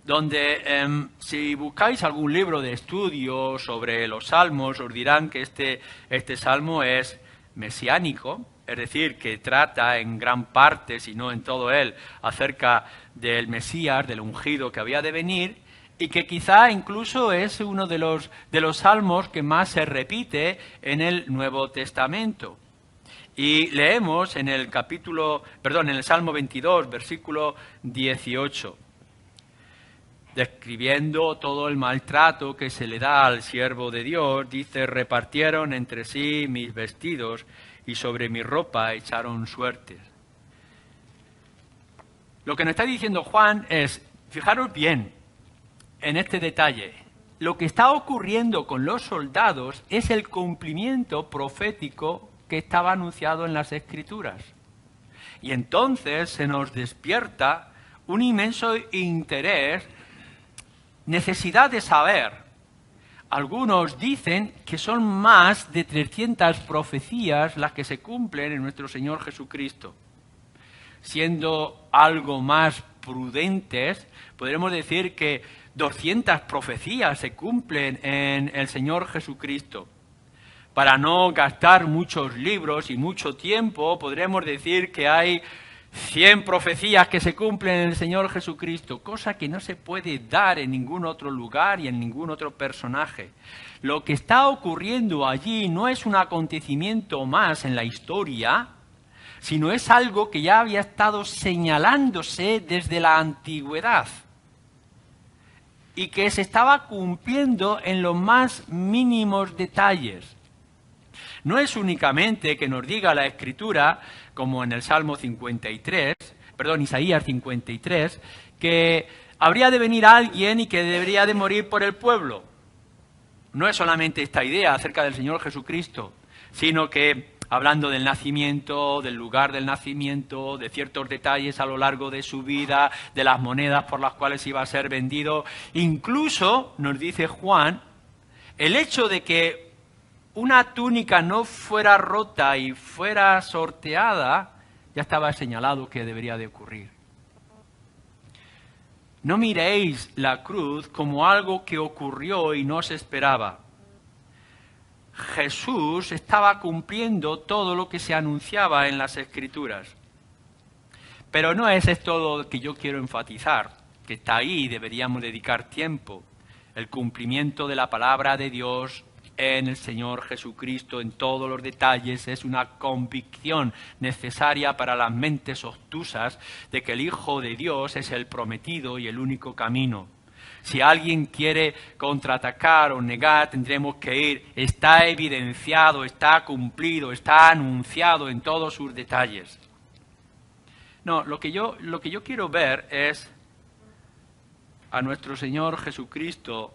donde si buscáis algún libro de estudio sobre los salmos, os dirán que este salmo es mesiánico, es decir, que trata en gran parte, si no en todo él, acerca del Mesías, del ungido que había de venir, y que quizá incluso es uno de los salmos que más se repite en el Nuevo Testamento. Y leemos en el Salmo 22, versículo 18, describiendo todo el maltrato que se le da al siervo de Dios, dice: repartieron entre sí mis vestidos y sobre mi ropa echaron suertes. Lo que nos está diciendo Juan es, fijaros bien en este detalle, lo que está ocurriendo con los soldados es el cumplimiento profético que estaba anunciado en las Escrituras. Y entonces se nos despierta un inmenso interés, necesidad de saber. Algunos dicen que son más de 300 profecías las que se cumplen en nuestro Señor Jesucristo. Siendo algo más prudentes, podremos decir que 200 profecías se cumplen en el Señor Jesucristo. Para no gastar muchos libros y mucho tiempo, podremos decir que hay 100 profecías que se cumplen en el Señor Jesucristo, cosa que no se puede dar en ningún otro lugar y en ningún otro personaje. Lo que está ocurriendo allí no es un acontecimiento más en la historia, sino es algo que ya había estado señalándose desde la antigüedad y que se estaba cumpliendo en los más mínimos detalles. No es únicamente que nos diga la Escritura, como en el Salmo Isaías 53, que habría de venir alguien y que debería de morir por el pueblo. No es solamente esta idea acerca del Señor Jesucristo, sino que hablando del nacimiento, del lugar del nacimiento, de ciertos detalles a lo largo de su vida, de las monedas por las cuales iba a ser vendido, incluso, nos dice Juan, el hecho de que una túnica no fuera rota y fuera sorteada, ya estaba señalado que debería de ocurrir. No miréis la cruz como algo que ocurrió y no se esperaba. Jesús estaba cumpliendo todo lo que se anunciaba en las Escrituras. Pero no es esto lo que yo quiero enfatizar, que está ahí y deberíamos dedicar tiempo. El cumplimiento de la palabra de Dios en el Señor Jesucristo en todos los detalles es una convicción necesaria para las mentes obtusas de que el Hijo de Dios es el prometido y el único camino. Si alguien quiere contraatacar o negar, tendremos que ir. Está evidenciado, está cumplido, está anunciado en todos sus detalles. No, lo que yo quiero ver es a nuestro Señor Jesucristo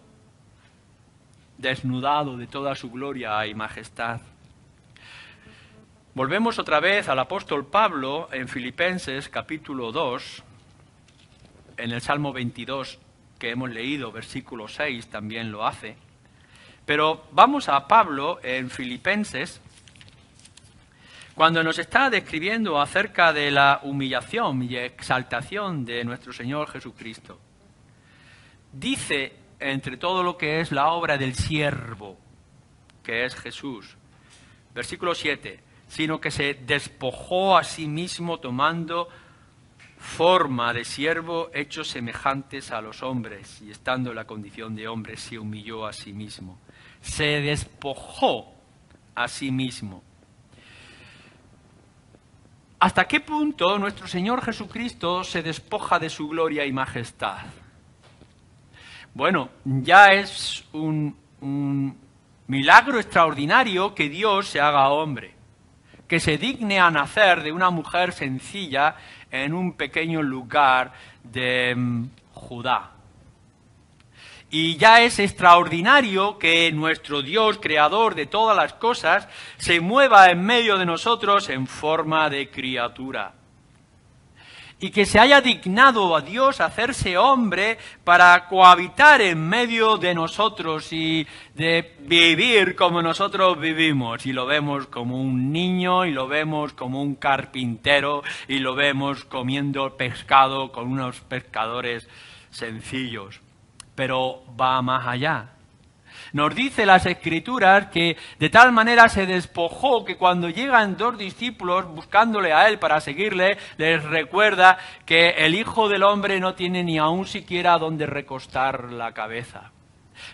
desnudado de toda su gloria y majestad. Volvemos otra vez al apóstol Pablo en Filipenses capítulo 2, en el Salmo 22 que hemos leído, versículo 6 también lo hace. Pero vamos a Pablo en Filipenses, cuando nos está describiendo acerca de la humillación y exaltación de nuestro Señor Jesucristo. Dice, entre todo lo que es la obra del siervo, que es Jesús, versículo 7, sino que se despojó a sí mismo tomando forma de siervo, hechos semejantes a los hombres, y estando en la condición de hombre se humilló a sí mismo. Se despojó a sí mismo. ¿Hasta qué punto nuestro Señor Jesucristo se despoja de su gloria y majestad? Bueno, ya es un milagro extraordinario que Dios se haga hombre, que se digne a nacer de una mujer sencilla en un pequeño lugar de Judá. Y ya es extraordinario que nuestro Dios, creador de todas las cosas, se mueva en medio de nosotros en forma de criatura. Y que se haya dignado a Dios hacerse hombre para cohabitar en medio de nosotros y de vivir como nosotros vivimos. Y lo vemos como un niño, y lo vemos como un carpintero, y lo vemos comiendo pescado con unos pescadores sencillos, pero va más allá. Nos dice las Escrituras que de tal manera se despojó que cuando llegan dos discípulos buscándole a él para seguirle, les recuerda que el Hijo del Hombre no tiene ni aun siquiera donde recostar la cabeza.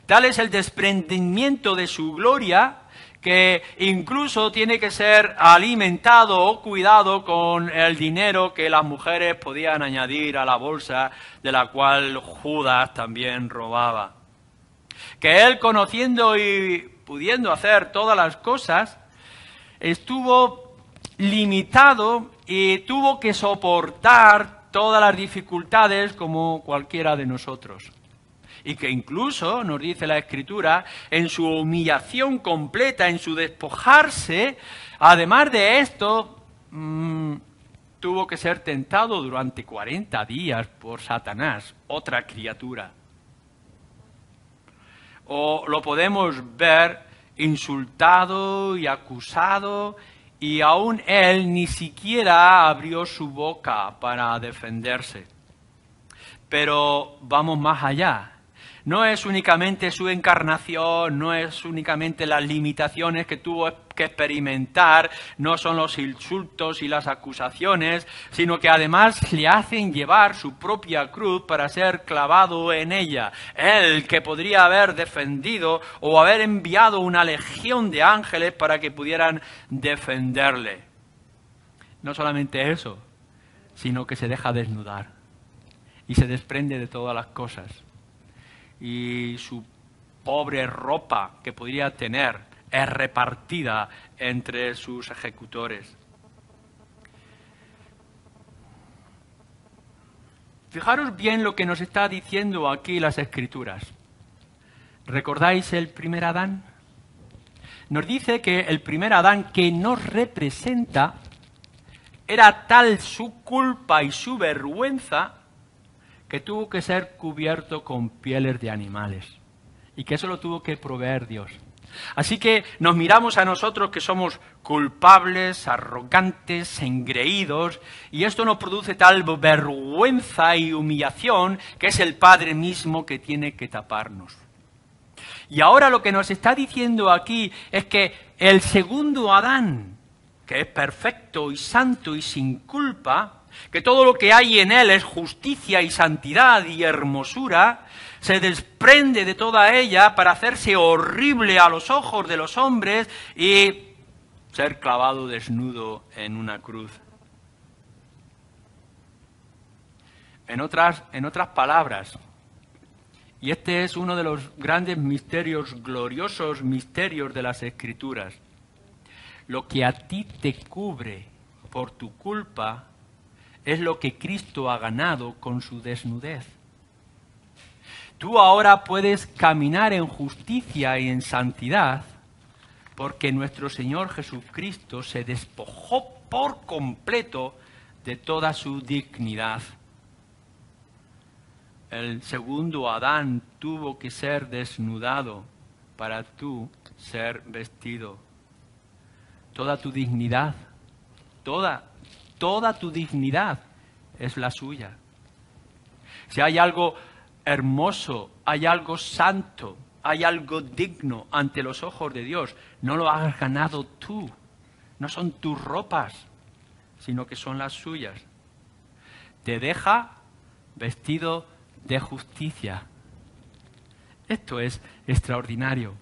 Tal es el desprendimiento de su gloria que incluso tiene que ser alimentado o cuidado con el dinero que las mujeres podían añadir a la bolsa de la cual Judas también robaba. Que él, conociendo y pudiendo hacer todas las cosas, estuvo limitado y tuvo que soportar todas las dificultades como cualquiera de nosotros. Y que incluso, nos dice la Escritura, en su humillación completa, en su despojarse, además de esto, tuvo que ser tentado durante 40 días por Satanás, otra criatura. O lo podemos ver insultado y acusado, y aún él ni siquiera abrió su boca para defenderse. Pero vamos más allá. No es únicamente su encarnación, no es únicamente las limitaciones que tuvo que experimentar, no son los insultos y las acusaciones, sino que además le hacen llevar su propia cruz para ser clavado en ella. Él, que podría haber defendido o haber enviado una legión de ángeles para que pudieran defenderle. No solamente eso, sino que se deja desnudar y se desprende de todas las cosas. Y su pobre ropa que podría tener es repartida entre sus ejecutores. Fijaros bien lo que nos está diciendo aquí las Escrituras. ¿Recordáis el primer Adán? Nos dice que el primer Adán que nos representa era tal su culpa y su vergüenza que tuvo que ser cubierto con pieles de animales y que eso lo tuvo que proveer Dios. Así que nos miramos a nosotros que somos culpables, arrogantes, engreídos, y esto nos produce tal vergüenza y humillación que es el Padre mismo que tiene que taparnos. Y ahora lo que nos está diciendo aquí es que el segundo Adán, que es perfecto y santo y sin culpa, que todo lo que hay en él es justicia y santidad y hermosura, se desprende de toda ella para hacerse horrible a los ojos de los hombres y ser clavado desnudo en una cruz. En otras palabras, y este es uno de los grandes misterios, gloriosos misterios de las Escrituras, lo que a ti te cubre por tu culpa es lo que Cristo ha ganado con su desnudez. Tú ahora puedes caminar en justicia y en santidad porque nuestro Señor Jesucristo se despojó por completo de toda su dignidad. El segundo Adán tuvo que ser desnudado para tú ser vestido. Toda tu dignidad, toda tu dignidad es la suya. Si hay algo hermoso, hay algo santo, hay algo digno ante los ojos de Dios, no lo has ganado tú. No son tus ropas, sino que son las suyas. Te deja vestido de justicia. Esto es extraordinario.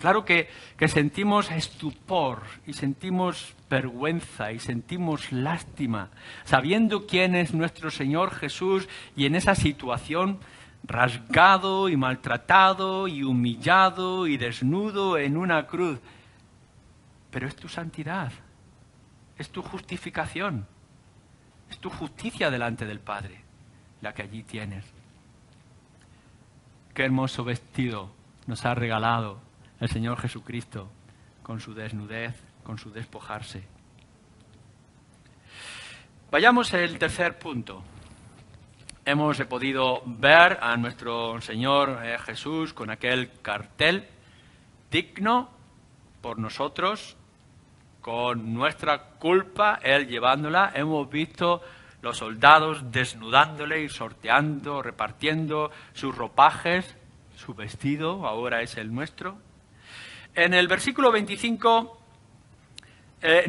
Claro que sentimos estupor y sentimos vergüenza y sentimos lástima, sabiendo quién es nuestro Señor Jesús y en esa situación rasgado y maltratado y humillado y desnudo en una cruz. Pero es tu santidad, es tu justificación, es tu justicia delante del Padre, la que allí tienes. Qué hermoso vestido nos ha regalado el Señor Jesucristo con su desnudez, con su despojarse. Vayamos al tercer punto. Hemos podido ver a nuestro Señor Jesús con aquel cartel digno por nosotros, con nuestra culpa, Él llevándola. Hemos visto los soldados desnudándole y sorteando, repartiendo sus ropajes, su vestido, ahora es el nuestro. En el versículo 25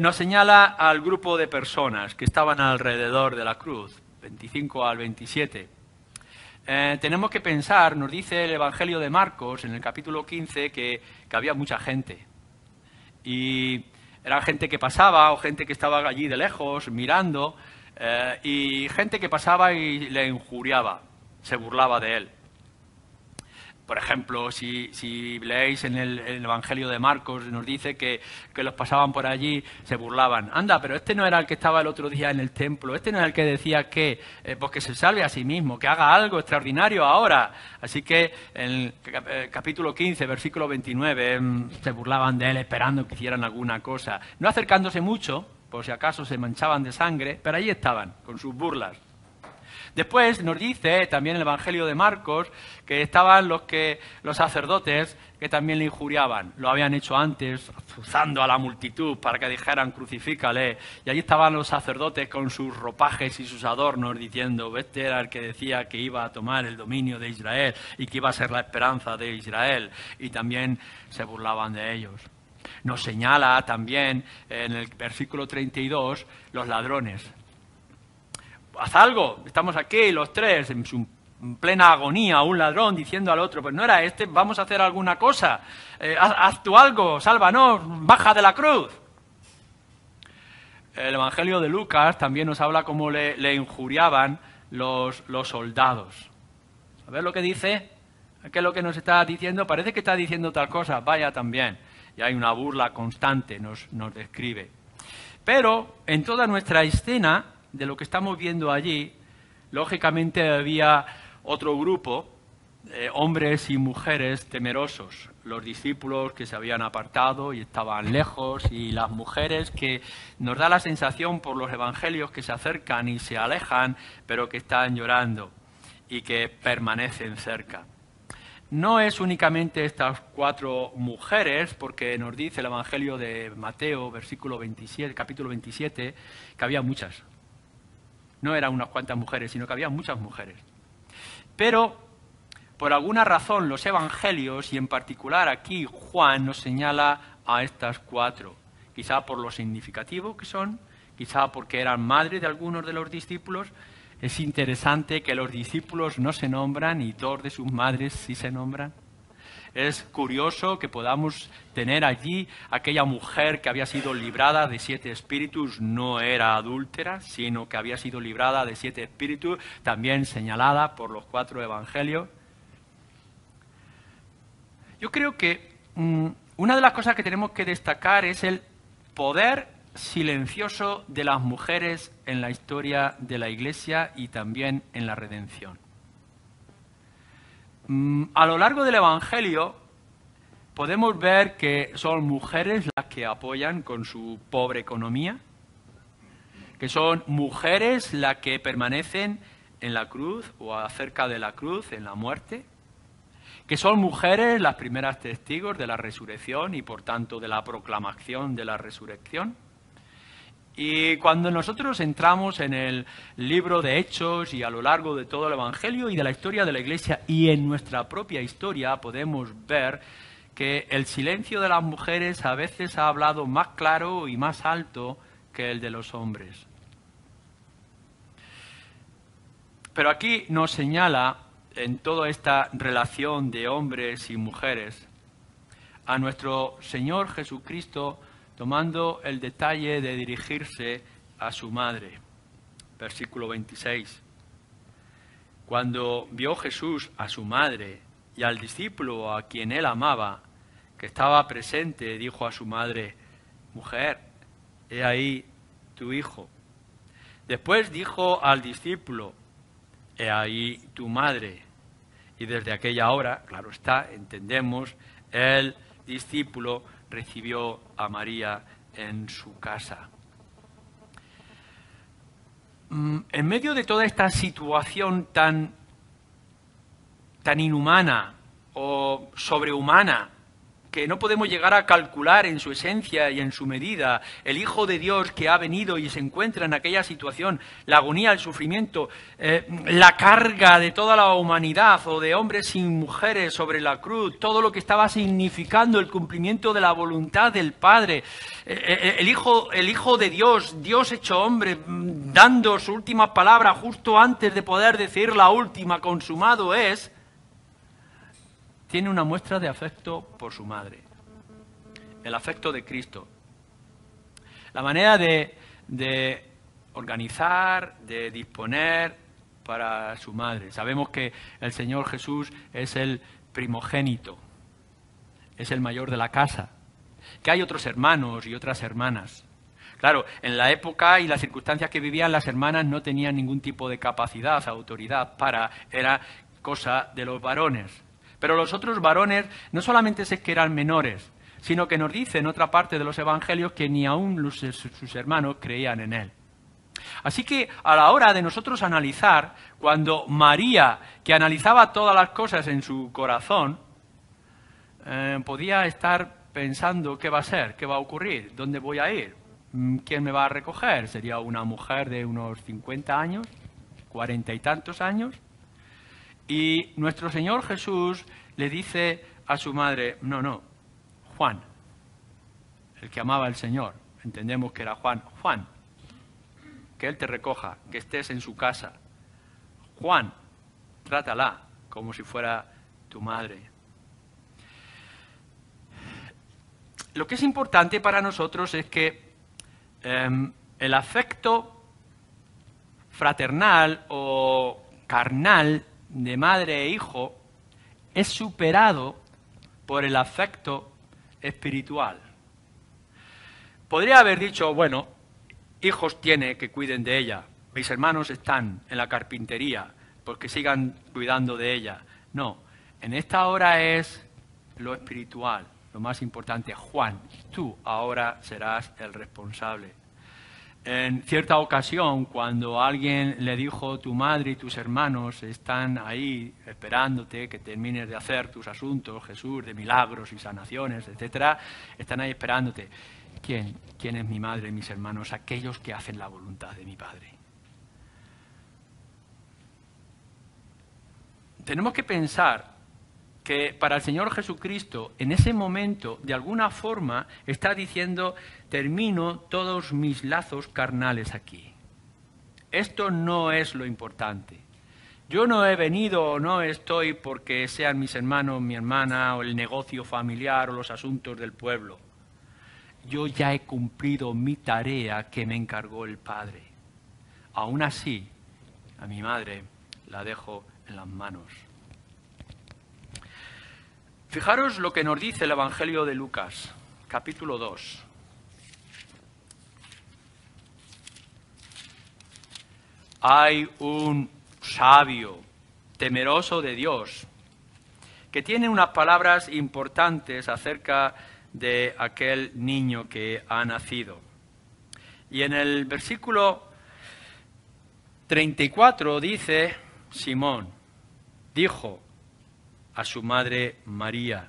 nos señala al grupo de personas que estaban alrededor de la cruz, 25 al 27. Tenemos que pensar, nos dice el Evangelio de Marcos en el capítulo 15 que había mucha gente. Y era gente que pasaba o gente que estaba allí de lejos mirando y gente que pasaba y le injuriaba, se burlaba de él. Por ejemplo, si leéis en el Evangelio de Marcos, nos dice que los pasaban por allí, se burlaban. Anda, pero este no era el que estaba el otro día en el templo, este no era el que decía que pues que se salve a sí mismo, que haga algo extraordinario ahora. Así que en el capítulo 15, versículo 29, se burlaban de él esperando que hicieran alguna cosa. No acercándose mucho, por si acaso se manchaban de sangre, pero allí estaban, con sus burlas. Después nos dice también el Evangelio de Marcos que estaban los sacerdotes que también le injuriaban. Lo habían hecho antes, azuzando a la multitud para que dijeran crucifícale. Y allí estaban los sacerdotes con sus ropajes y sus adornos diciendo, este era el que decía que iba a tomar el dominio de Israel y que iba a ser la esperanza de Israel. Y también se burlaban de ellos. Nos señala también en el versículo 32 los ladrones. Haz algo, estamos aquí los tres en plena agonía, un ladrón diciendo al otro, pues no era este, vamos a hacer alguna cosa, haz tú algo, sálvanos, baja de la cruz. El Evangelio de Lucas también nos habla cómo le injuriaban los soldados. A ver lo que dice, ¿qué es lo que nos está diciendo? Parece que está diciendo tal cosa, vaya también. Y hay una burla constante, nos describe. Pero en toda nuestra escena de lo que estamos viendo allí, lógicamente había otro grupo, hombres y mujeres temerosos, los discípulos que se habían apartado y estaban lejos, y las mujeres que nos da la sensación por los evangelios que se acercan y se alejan, pero que están llorando y que permanecen cerca. No es únicamente estas 4 mujeres, porque nos dice el Evangelio de Mateo, capítulo 27, que había muchas. No eran unas cuantas mujeres, sino que había muchas mujeres. Pero, por alguna razón, los evangelios, y en particular aquí Juan, nos señala a estas 4. Quizá por lo significativo que son, quizá porque eran madres de algunos de los discípulos. Es interesante que los discípulos no se nombran y 2 de sus madres sí se nombran. Es curioso que podamos tener allí aquella mujer que había sido librada de 7 espíritus, no era adúltera, sino que había sido librada de 7 espíritus, también señalada por los 4 evangelios. Yo creo que una de las cosas que tenemos que destacar es el poder silencioso de las mujeres en la historia de la Iglesia y también en la redención. A lo largo del Evangelio podemos ver que son mujeres las que apoyan con su pobre economía, que son mujeres las que permanecen en la cruz o acerca de la cruz, en la muerte, que son mujeres las primeras testigos de la resurrección y por tanto de la proclamación de la resurrección. Y cuando nosotros entramos en el libro de Hechos y a lo largo de todo el Evangelio y de la historia de la Iglesia y en nuestra propia historia podemos ver que el silencio de las mujeres a veces ha hablado más claro y más alto que el de los hombres. Pero aquí nos señala en toda esta relación de hombres y mujeres a nuestro Señor Jesucristo tomando el detalle de dirigirse a su madre. Versículo 26. Cuando vio Jesús a su madre y al discípulo a quien él amaba, que estaba presente, dijo a su madre, «Mujer, he ahí tu hijo». Después dijo al discípulo, «He ahí tu madre». Y desde aquella hora, claro está, entendemos, el discípulo recibió a María en su casa. En medio de toda esta situación tan inhumana o sobrehumana que no podemos llegar a calcular en su esencia y en su medida, el Hijo de Dios que ha venido y se encuentra en aquella situación, la agonía, el sufrimiento, la carga de toda la humanidad o de hombres y mujeres sobre la cruz, todo lo que estaba significando el cumplimiento de la voluntad del Padre, el Hijo de Dios, Dios hecho hombre, dando su última palabra justo antes de poder decir la última, consumado es, tiene una muestra de afecto por su madre, el afecto de Cristo. La manera de organizar, de disponer para su madre. Sabemos que el Señor Jesús es el primogénito, es el mayor de la casa, que hay otros hermanos y otras hermanas. Claro, en la época y las circunstancias que vivían, las hermanas no tenían ningún tipo de capacidad, autoridad era cosa de los varones. Pero los otros varones no solamente es que eran menores, sino que nos dice en otra parte de los evangelios que ni aún sus hermanos creían en él. Así que a la hora de nosotros analizar, cuando María, que analizaba todas las cosas en su corazón, podía estar pensando qué va a ser, qué va a ocurrir, dónde voy a ir, quién me va a recoger. ¿Sería una mujer de unos 50 años, 40 y tantos años? Y nuestro Señor Jesús le dice a su madre, no, Juan, el que amaba al Señor, entendemos que era Juan, que Él te recoja, que estés en su casa. Juan, trátala como si fuera tu madre. Lo que es importante para nosotros es que el afecto fraternal o carnal de madre e hijo es superado por el afecto espiritual. Podría haber dicho, bueno, hijos tiene que cuiden de ella, mis hermanos están en la carpintería, pues que sigan cuidando de ella. No, en esta hora es lo espiritual, lo más importante. Juan, tú ahora serás el responsable. En cierta ocasión, cuando alguien le dijo, tu madre y tus hermanos están ahí esperándote que termines de hacer tus asuntos, Jesús, de milagros y sanaciones, etcétera, están ahí esperándote. ¿Quién es mi madre y mis hermanos? Aquellos que hacen la voluntad de mi Padre. Tenemos que pensar que para el Señor Jesucristo, en ese momento, de alguna forma, está diciendo, termino todos mis lazos carnales aquí. Esto no es lo importante. Yo no he venido o no estoy porque sean mis hermanos, mi hermana, o el negocio familiar o los asuntos del pueblo. Yo ya he cumplido mi tarea que me encargó el Padre. Aún así, a mi madre la dejo en las manos. Fijaros lo que nos dice el Evangelio de Lucas, capítulo 2. Hay un sabio, temeroso de Dios, que tiene unas palabras importantes acerca de aquel niño que ha nacido. Y en el versículo 34 dice, Simón dijo a su madre María,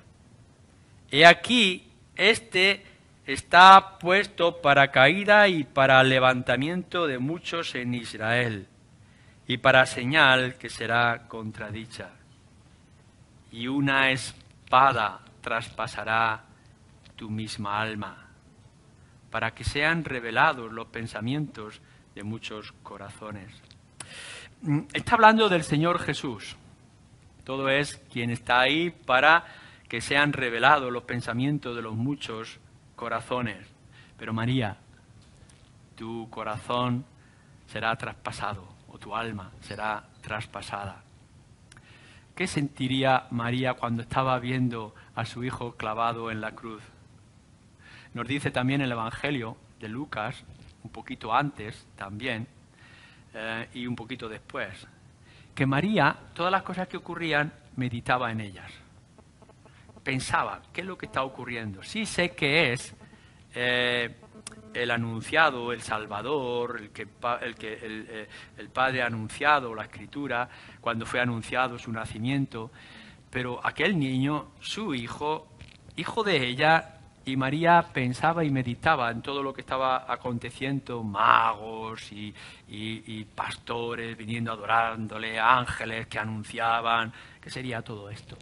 he aquí, este está puesto para caída y para levantamiento de muchos en Israel, y para señal que será contradicha. Y una espada traspasará tu misma alma, para que sean revelados los pensamientos de muchos corazones. Está hablando del Señor Jesús. Todo es quien está ahí para que sean revelados los pensamientos de los muchos corazones. Pero María, tu corazón será traspasado, o tu alma será traspasada. ¿Qué sentiría María cuando estaba viendo a su hijo clavado en la cruz? Nos dice también el Evangelio de Lucas, un poquito antes también, y un poquito después, que María, todas las cosas que ocurrían, meditaba en ellas. Pensaba, ¿qué es lo que está ocurriendo? Sí sé que es el anunciado, el Salvador, el Padre anunciado, la Escritura, cuando fue anunciado su nacimiento, pero aquel niño, su hijo, hijo de ella, y María pensaba y meditaba en todo lo que estaba aconteciendo, magos y pastores viniendo adorándole, ángeles que anunciaban, ¿qué sería todo esto?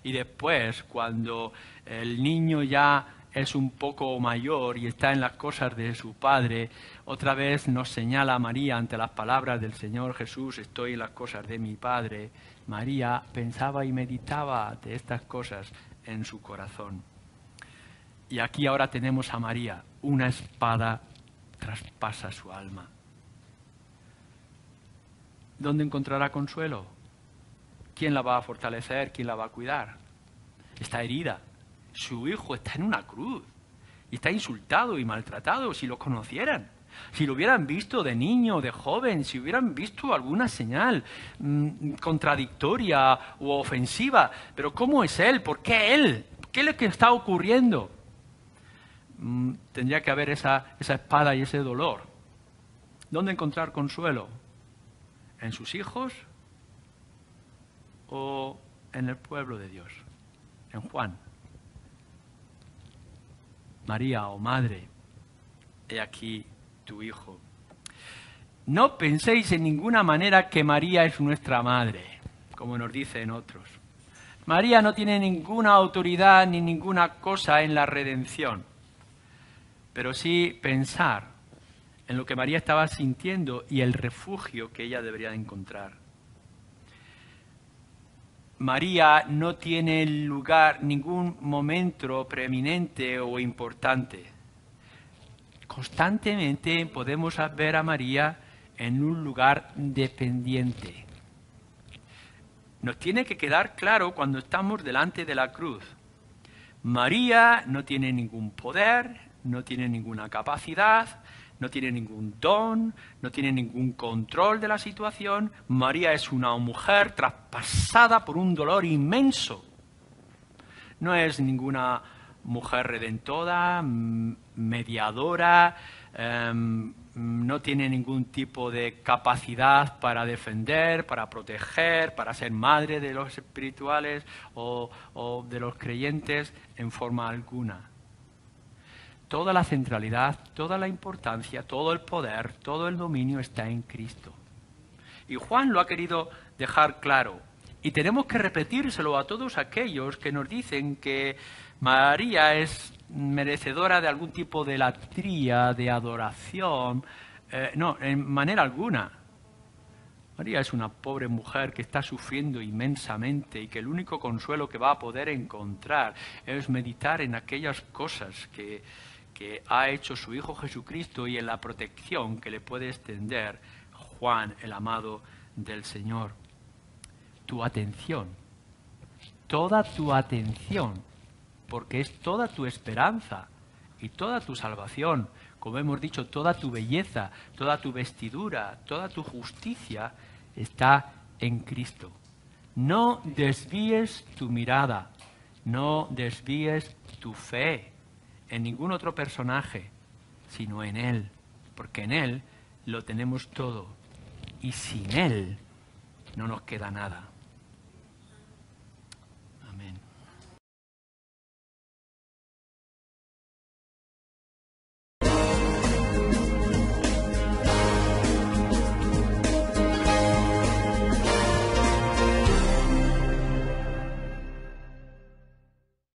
Y después, cuando el niño ya es un poco mayor y está en las cosas de su padre, otra vez nos señala a María ante las palabras del Señor Jesús, estoy en las cosas de mi Padre. María pensaba y meditaba de estas cosas en su corazón. Y aquí ahora tenemos a María, una espada traspasa su alma. ¿Dónde encontrará consuelo? ¿Quién la va a fortalecer? ¿Quién la va a cuidar? Está herida. Su hijo está en una cruz. Y está insultado y maltratado. Si lo conocieran, si lo hubieran visto de niño, de joven, si hubieran visto alguna señal contradictoria u ofensiva. Pero ¿cómo es él? ¿Por qué él? ¿Qué es lo que está ocurriendo? Tendría que haber esa espada y ese dolor. ¿Dónde encontrar consuelo? ¿En sus hijos o en el pueblo de Dios? En Juan. María, oh madre, he aquí tu hijo. No penséis en ninguna manera que María es nuestra madre, como nos dicen otros. María no tiene ninguna autoridad ni ninguna cosa en la redención. Pero sí pensar en lo que María estaba sintiendo y el refugio que ella debería encontrar. María no tiene lugar, ningún momento preeminente o importante. Constantemente podemos ver a María en un lugar dependiente. Nos tiene que quedar claro cuando estamos delante de la cruz. María no tiene ningún poder, no tiene ninguna capacidad, no tiene ningún don, no tiene ningún control de la situación. María es una mujer traspasada por un dolor inmenso. No es ninguna mujer redentora, mediadora, no tiene ningún tipo de capacidad para defender, para proteger, para ser madre de los espirituales o de los creyentes en forma alguna. Toda la centralidad, toda la importancia, todo el poder, todo el dominio está en Cristo. Y Juan lo ha querido dejar claro. Y tenemos que repetírselo a todos aquellos que nos dicen que María es merecedora de algún tipo de latría, de adoración. No, en manera alguna. María es una pobre mujer que está sufriendo inmensamente y que el único consuelo que va a poder encontrar es meditar en aquellas cosas que ha hecho su Hijo Jesucristo y en la protección que le puede extender Juan, el amado del Señor. Tu atención, toda tu atención, porque es toda tu esperanza y toda tu salvación, como hemos dicho, toda tu belleza, toda tu vestidura, toda tu justicia está en Cristo. No desvíes tu mirada, no desvíes tu fe en ningún otro personaje, sino en Él, porque en Él lo tenemos todo y sin Él no nos queda nada.